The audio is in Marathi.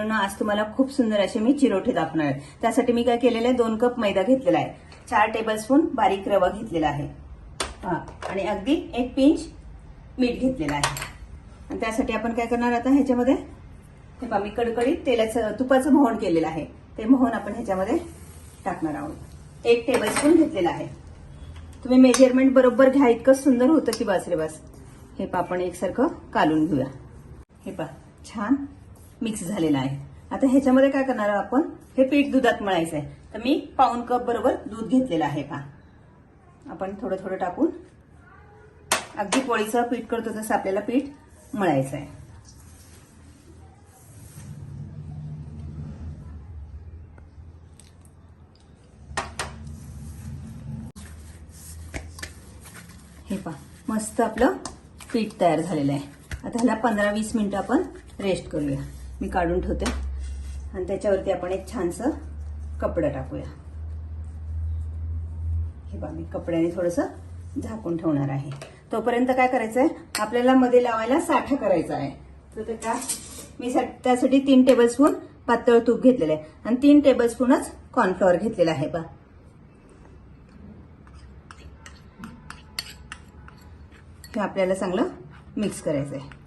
मैत्रिणींनो, आज तुम्हाला खूप सुंदर असे मी चिरोटे दाखवणार आहे। त्यासाठी मी काय केलेले आहे, 2 कप मैदा घेतलेला आहे, 4 टेबलस्पून बारीक रवा घेतलेला आहे आणि अगदी 1 पिंच मीठ घेतलेलं आहे। आणि त्यासाठी आपण काय करणार आता ह्याच्यामध्ये हे पहा, मी कडकडीत तुपाचं मोहन केलेलं आहे, ते मोहन आपण ह्याच्यामध्ये टाकणार आहोत। 1 टेबलस्पून घेतलेला आहे। तुम्ही मेजरमेंट बरोबर घ्या, इतकं सुंदर होतं की बस रे बस। हे पहा, आपण एकसारखं कालून घेऊया। हे पहा, छान मिक्स झालेलं आहे। आता ह्याच्यामध्ये काय करणार आहोत आपण, हे पीठ दुधात मळायचं आहे। तर मी पाऊण कप बरोबर दूध घेतलेलं आहे। पहा, आपण थोडं थोडं टाकून अगदी पोळीचं पीठ करतो तसं आपल्याला पीठ मळायचं आहे। हे पहा, मस्त आपलं पीठ तयार झालेलं आहे। आता ह्याला 15-20 मिनिटं आपण रेस्ट करूया। मी काढून ठेवते आणि त्याच्यावरती आपण एक छानसं कपडं टाकूया। हे पहा, मी कपड्याने थोडंसं झाकून ठेवणार आहे। तोपर्यंत काय करायचं आहे, आपल्याला मध्ये लावायला साठा करायचा आहे। तर मी त्यासाठी 3 टेबलस्पून पातळ तूप घेतलेलं आहे आणि 3 टेबलस्पूनच कॉर्नफ्लॉवर घेतलेला आहे। पहा, हे आपल्याला चांगलं मिक्स करायचं आहे।